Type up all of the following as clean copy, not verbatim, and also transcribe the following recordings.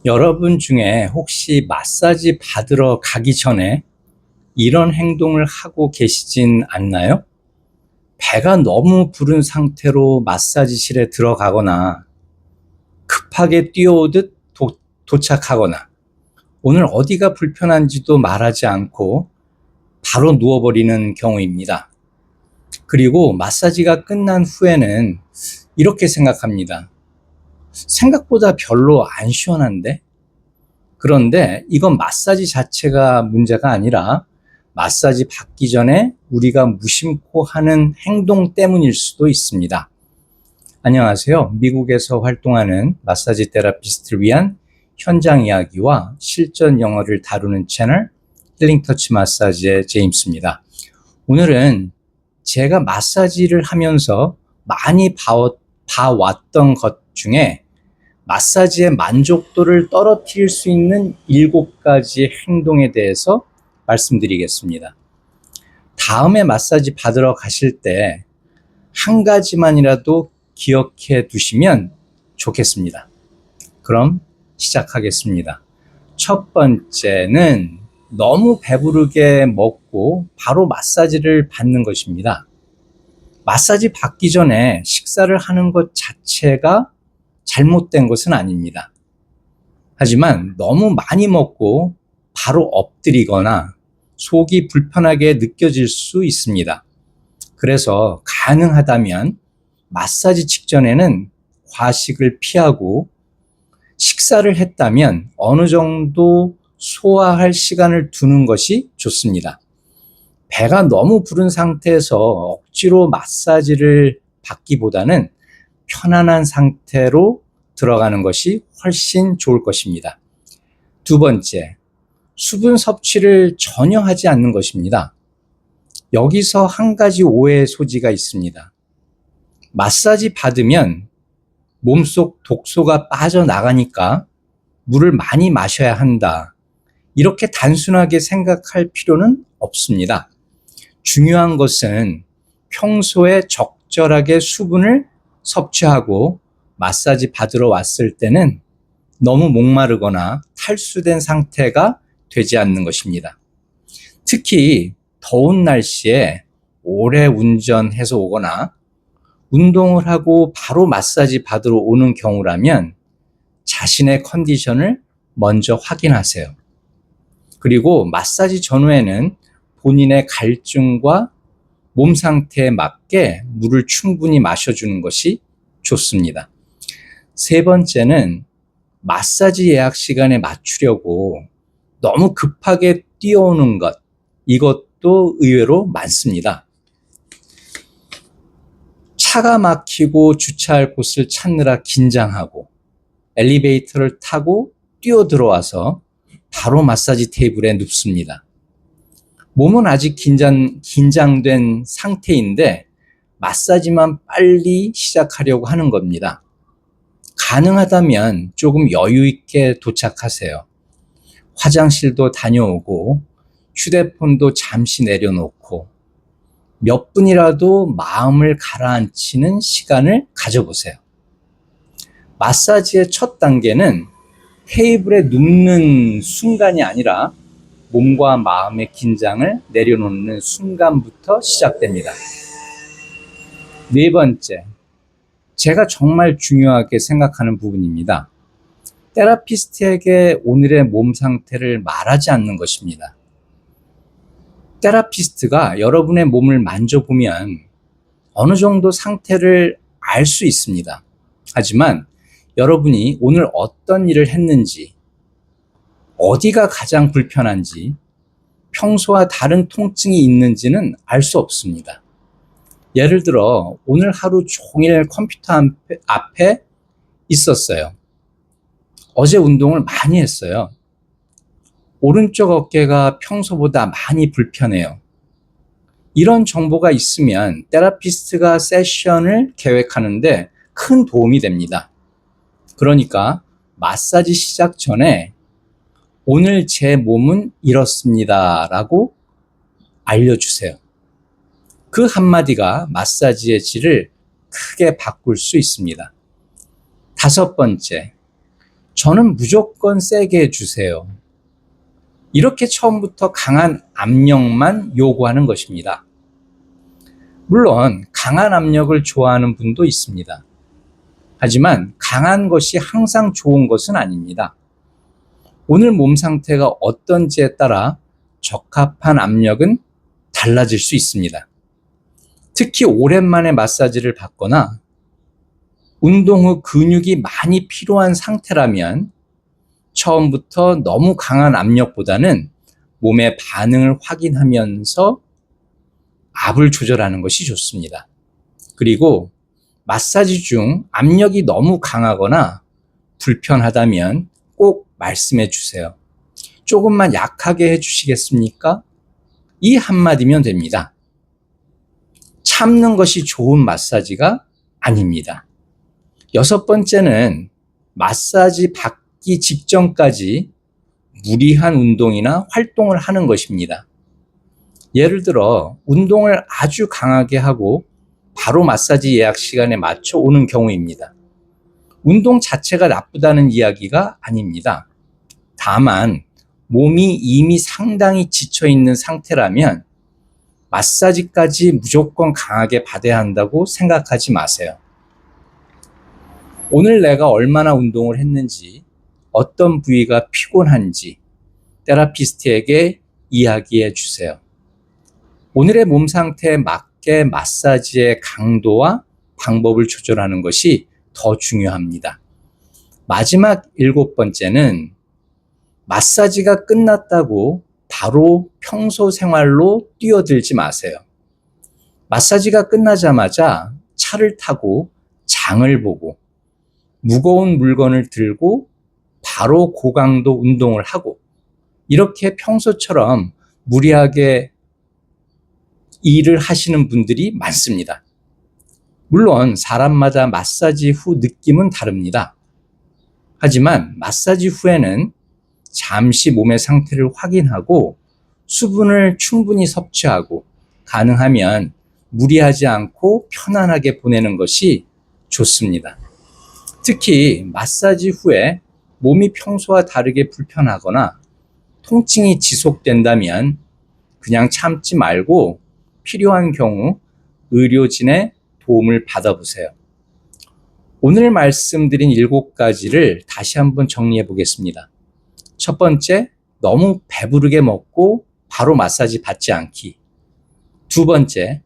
여러분 중에 혹시 마사지 받으러 가기 전에 이런 행동을 하고 계시진 않나요? 배가 너무 부른 상태로 마사지실에 들어가거나 급하게 뛰어오듯 도착하거나 오늘 어디가 불편한지도 말하지 않고 바로 누워버리는 경우입니다. 그리고 마사지가 끝난 후에는 이렇게 생각합니다. 생각보다 별로 안 시원한데? 그런데 이건 마사지 자체가 문제가 아니라 마사지 받기 전에 우리가 무심코 하는 행동 때문일 수도 있습니다. 안녕하세요. 미국에서 활동하는 마사지 테라피스트를 위한 현장 이야기와 실전 영어를 다루는 채널 힐링 터치 마사지의 제임스입니다. 오늘은 제가 마사지를 하면서 많이 봐왔던 것 중에 마사지의 만족도를 떨어뜨릴 수 있는 7가지 행동에 대해서 말씀드리겠습니다. 다음에 마사지 받으러 가실 때 한 가지만이라도 기억해 두시면 좋겠습니다. 그럼 시작하겠습니다. 첫 번째는 너무 배부르게 먹고 바로 마사지를 받는 것입니다. 마사지 받기 전에 식사를 하는 것 자체가 잘못된 것은 아닙니다. 하지만 너무 많이 먹고 바로 엎드리거나 속이 불편하게 느껴질 수 있습니다. 그래서 가능하다면 마사지 직전에는 과식을 피하고 식사를 했다면 어느 정도 소화할 시간을 두는 것이 좋습니다. 배가 너무 부른 상태에서 억지로 마사지를 받기보다는 편안한 상태로 들어가는 것이 훨씬 좋을 것입니다. 두 번째, 수분 섭취를 전혀 하지 않는 것입니다. 여기서 한 가지 오해의 소지가 있습니다. 마사지 받으면 몸속 독소가 빠져나가니까 물을 많이 마셔야 한다. 이렇게 단순하게 생각할 필요는 없습니다. 중요한 것은 평소에 적절하게 수분을 섭취하고 마사지 받으러 왔을 때는 너무 목마르거나 탈수된 상태가 되지 않는 것입니다. 특히 더운 날씨에 오래 운전해서 오거나 운동을 하고 바로 마사지 받으러 오는 경우라면 자신의 컨디션을 먼저 확인하세요. 그리고 마사지 전후에는 본인의 갈증과 몸 상태에 맞게 물을 충분히 마셔주는 것이 좋습니다. 세 번째는 마사지 예약 시간에 맞추려고 너무 급하게 뛰어오는 것, 이것도 의외로 많습니다. 차가 막히고 주차할 곳을 찾느라 긴장하고 엘리베이터를 타고 뛰어 들어와서 바로 마사지 테이블에 눕습니다. 몸은 아직 긴장된 상태인데 마사지만 빨리 시작하려고 하는 겁니다. 가능하다면 조금 여유 있게 도착하세요. 화장실도 다녀오고 휴대폰도 잠시 내려놓고 몇 분이라도 마음을 가라앉히는 시간을 가져보세요. 마사지의 첫 단계는 테이블에 눕는 순간이 아니라 몸과 마음의 긴장을 내려놓는 순간부터 시작됩니다. 네 번째, 제가 정말 중요하게 생각하는 부분입니다. 테라피스트에게 오늘의 몸 상태를 말하지 않는 것입니다. 테라피스트가 여러분의 몸을 만져보면 어느 정도 상태를 알 수 있습니다. 하지만 여러분이 오늘 어떤 일을 했는지, 어디가 가장 불편한지, 평소와 다른 통증이 있는지는 알 수 없습니다. 예를 들어 오늘 하루 종일 컴퓨터 앞에 있었어요. 어제 운동을 많이 했어요. 오른쪽 어깨가 평소보다 많이 불편해요. 이런 정보가 있으면 테라피스트가 세션을 계획하는데 큰 도움이 됩니다. 그러니까 마사지 시작 전에 오늘 제 몸은 이렇습니다 라고 알려주세요. 그 한마디가 마사지의 질을 크게 바꿀 수 있습니다. 5번째, 저는 무조건 세게 해주세요. 이렇게 처음부터 강한 압력만 요구하는 것입니다. 물론 강한 압력을 좋아하는 분도 있습니다. 하지만 강한 것이 항상 좋은 것은 아닙니다. 오늘 몸 상태가 어떤지에 따라 적합한 압력은 달라질 수 있습니다. 특히 오랜만에 마사지를 받거나 운동 후 근육이 많이 필요한 상태라면 처음부터 너무 강한 압력보다는 몸의 반응을 확인하면서 압을 조절하는 것이 좋습니다. 그리고 마사지 중 압력이 너무 강하거나 불편하다면 꼭 말씀해 주세요. 조금만 약하게 해주시겠습니까? 이 한마디면 됩니다. 참는 것이 좋은 마사지가 아닙니다. 6번째는 마사지 받기 직전까지 무리한 운동이나 활동을 하는 것입니다. 예를 들어 운동을 아주 강하게 하고 바로 마사지 예약 시간에 맞춰 오는 경우입니다. 운동 자체가 나쁘다는 이야기가 아닙니다. 다만 몸이 이미 상당히 지쳐 있는 상태라면 마사지까지 무조건 강하게 받아야 한다고 생각하지 마세요. 오늘 내가 얼마나 운동을 했는지, 어떤 부위가 피곤한지 테라피스트에게 이야기해 주세요. 오늘의 몸 상태에 맞게 마사지의 강도와 방법을 조절하는 것이 더 중요합니다. 마지막 7번째는 마사지가 끝났다고 바로 평소 생활로 뛰어들지 마세요. 마사지가 끝나자마자 차를 타고 장을 보고 무거운 물건을 들고 바로 고강도 운동을 하고 이렇게 평소처럼 무리하게 일을 하시는 분들이 많습니다. 물론 사람마다 마사지 후 느낌은 다릅니다. 하지만 마사지 후에는 잠시 몸의 상태를 확인하고 수분을 충분히 섭취하고 가능하면 무리하지 않고 편안하게 보내는 것이 좋습니다. 특히 마사지 후에 몸이 평소와 다르게 불편하거나 통증이 지속된다면 그냥 참지 말고 필요한 경우 의료진의 도움을 받아보세요. 오늘 말씀드린 7가지를 다시 한번 정리해 보겠습니다. 첫 번째, 너무 배부르게 먹고 바로 마사지 받지 않기. 2번째,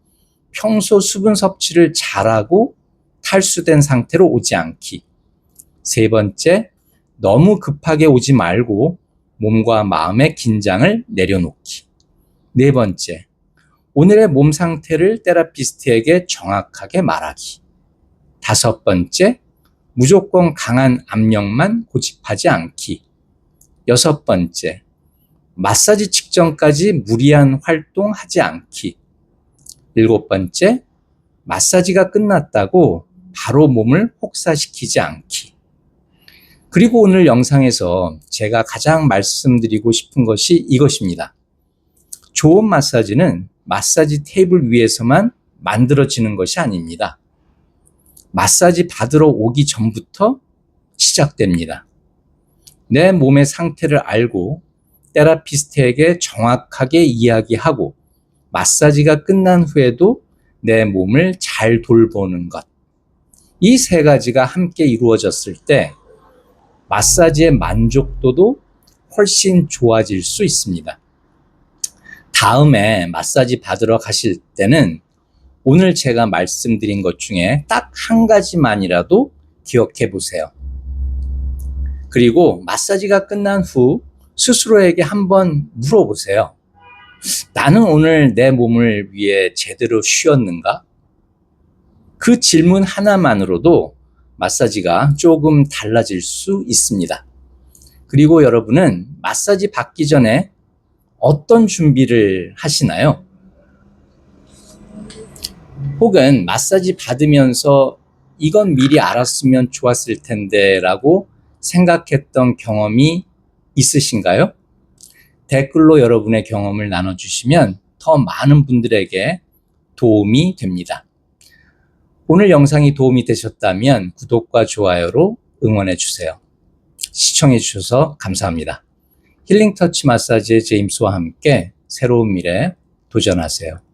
평소 수분 섭취를 잘하고 탈수된 상태로 오지 않기. 3번째, 너무 급하게 오지 말고 몸과 마음의 긴장을 내려놓기. 4번째, 오늘의 몸 상태를 테라피스트에게 정확하게 말하기. 5번째, 무조건 강한 압력만 고집하지 않기. 6번째, 마사지 직전까지 무리한 활동하지 않기. 7번째, 마사지가 끝났다고 바로 몸을 혹사시키지 않기. 그리고 오늘 영상에서 제가 가장 말씀드리고 싶은 것이 이것입니다. 좋은 마사지는 마사지 테이블 위에서만 만들어지는 것이 아닙니다. 마사지 받으러 오기 전부터 시작됩니다. 내 몸의 상태를 알고 테라피스트에게 정확하게 이야기하고 마사지가 끝난 후에도 내 몸을 잘 돌보는 것. 이 3가지가 함께 이루어졌을 때 마사지의 만족도도 훨씬 좋아질 수 있습니다. 다음에 마사지 받으러 가실 때는 오늘 제가 말씀드린 것 중에 딱 한 가지만이라도 기억해 보세요. 그리고 마사지가 끝난 후 스스로에게 한번 물어보세요. 나는 오늘 내 몸을 위해 제대로 쉬었는가? 그 질문 하나만으로도 마사지가 조금 달라질 수 있습니다. 그리고 여러분은 마사지 받기 전에 어떤 준비를 하시나요? 혹은 마사지 받으면서 이건 미리 알았으면 좋았을 텐데 라고 생각했던 경험이 있으신가요? 댓글로 여러분의 경험을 나눠주시면 더 많은 분들에게 도움이 됩니다. 오늘 영상이 도움이 되셨다면 구독과 좋아요로 응원해 주세요. 시청해 주셔서 감사합니다. 힐링터치 마사지의 제임스와 함께 새로운 미래 도전하세요.